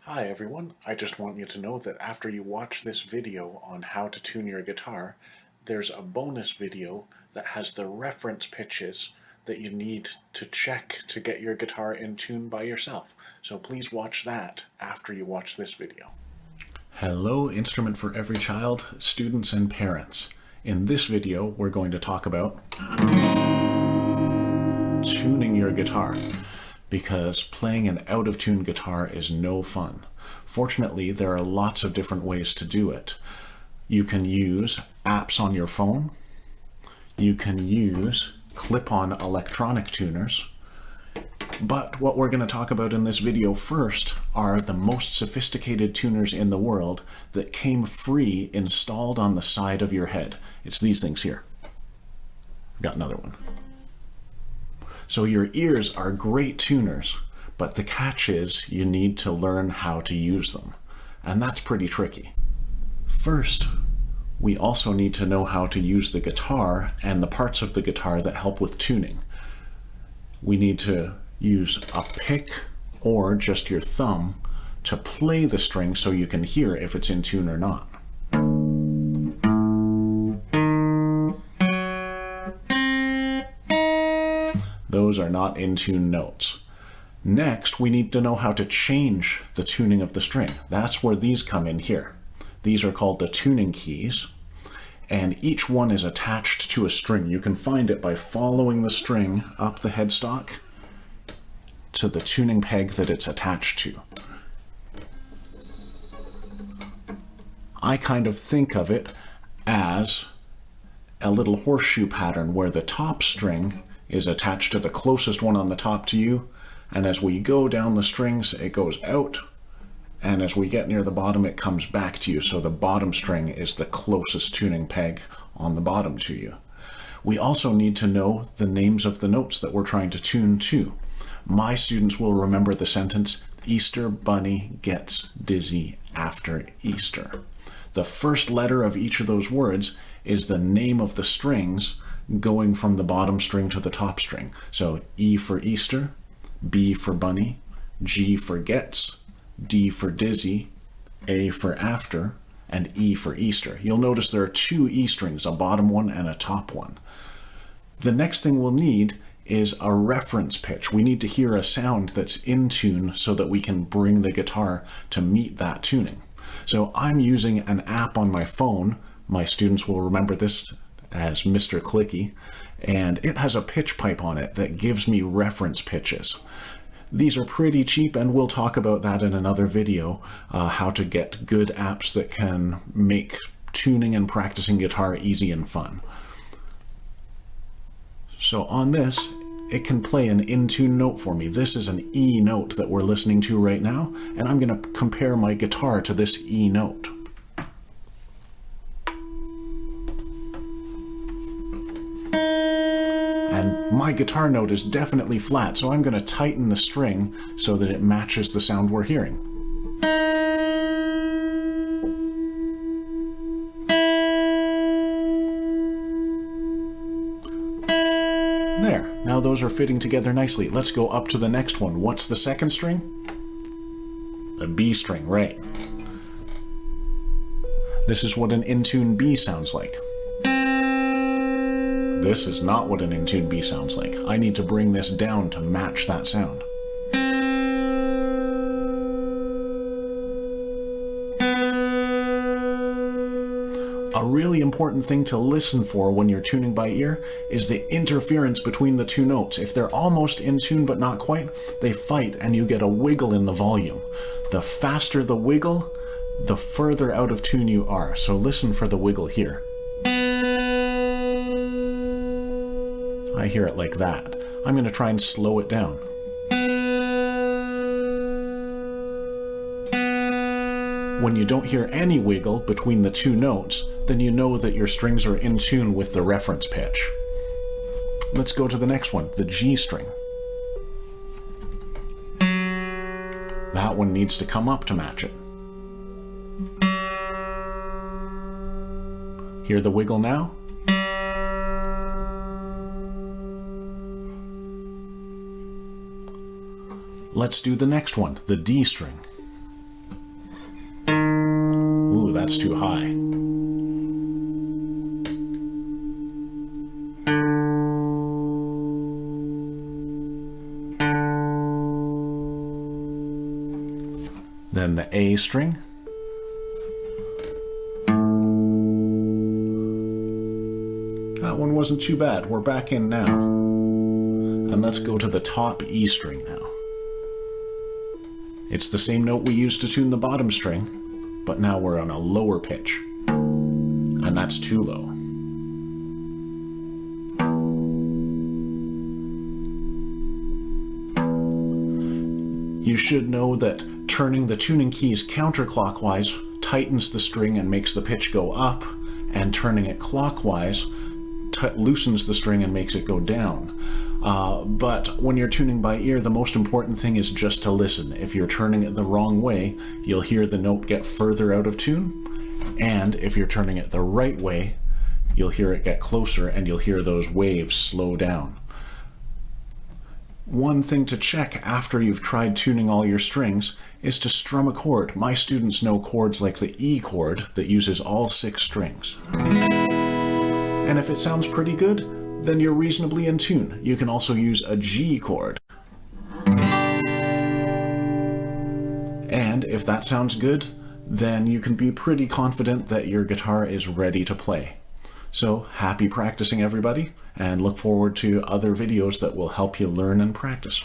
Hi everyone, I just want you to know that after you watch this video on how to tune your guitar, there's a bonus video that has the reference pitches that you need to check to get your guitar in tune by yourself. So please watch that after you watch this video. Hello, Instrument for Every Child, students and parents. In this video, we're going to talk about tuning your guitar, because playing an out-of-tune guitar is no fun. Fortunately, there are lots of different ways to do it. You can use apps on your phone. You can use clip-on electronic tuners. But what we're going to talk about in this video first are the most sophisticated tuners in the world that came free installed on the side of your head. It's these things here. I've got another one. So your ears are great tuners, but the catch is you need to learn how to use them. And that's pretty tricky. First, we also need to know how to use the guitar and the parts of the guitar that help with tuning. We need to use a pick or just your thumb to play the string so you can hear if it's in tune or not. Those are not in tune notes. Next, we need to know how to change the tuning of the string. That's where these come in here. These are called the tuning keys, and each one is attached to a string. You can find it by following the string up the headstock to the tuning peg that it's attached to. I kind of think of it as a little horseshoe pattern where the top string is attached to the closest one on the top to you, and as we go down the strings it goes out, and as we get near the bottom it comes back to you, so the bottom string is the closest tuning peg on the bottom to you. We also need to know the names of the notes that we're trying to tune to. My students will remember the sentence, "Easter bunny gets dizzy after Easter." The first letter of each of those words is the name of the strings going from the bottom string to the top string. So E for Easter, B for bunny, G for gets, D for dizzy, A for after, and E for Easter. You'll notice there are two E strings, a bottom one and a top one. The next thing we'll need is a reference pitch. We need to hear a sound that's in tune so that we can bring the guitar to meet that tuning. So I'm using an app on my phone. My students will remember this as Mr. Clicky, and it has a pitch pipe on it that gives me reference pitches. These are pretty cheap, and we'll talk about that in another video, how to get good apps that can make tuning and practicing guitar easy and fun. So on this, it can play an in-tune note for me. This is an E note that we're listening to right now, and I'm going to compare my guitar to this E note. And my guitar note is definitely flat, so I'm going to tighten the string so that it matches the sound we're hearing. There, now those are fitting together nicely. Let's go up to the next one. What's the second string? The B string, right. This is what an in-tune B sounds like. This is not what an in-tune B sounds like. I need to bring this down to match that sound. A really important thing to listen for when you're tuning by ear is the interference between the two notes. If they're almost in tune but not quite, they fight and you get a wiggle in the volume. The faster the wiggle, the further out of tune you are. So listen for the wiggle here. I hear it like that. I'm going to try and slow it down. When you don't hear any wiggle between the two notes, then you know that your strings are in tune with the reference pitch. Let's go to the next one, the G string. That one needs to come up to match it. Hear the wiggle now? Let's do the next one, the D string. that's too high. Then the A string. That one wasn't too bad. We're back in now. And let's go to the top E string now. It's the same note we used to tune the bottom string, but now we're on a lower pitch. And that's too low. You should know that turning the tuning keys counterclockwise tightens the string and makes the pitch go up, and turning it clockwise loosens the string and makes it go down. But when you're tuning by ear, the most important thing is just to listen. If you're turning it the wrong way, you'll hear the note get further out of tune, and if you're turning it the right way, you'll hear it get closer and you'll hear those waves slow down. One thing to check after you've tried tuning all your strings is to strum a chord. My students know chords like the E chord that uses all 6 strings. And if it sounds pretty good, then you're reasonably in tune. You can also use a G chord. And if that sounds good, then you can be pretty confident that your guitar is ready to play. So happy practicing, everybody, and look forward to other videos that will help you learn and practice.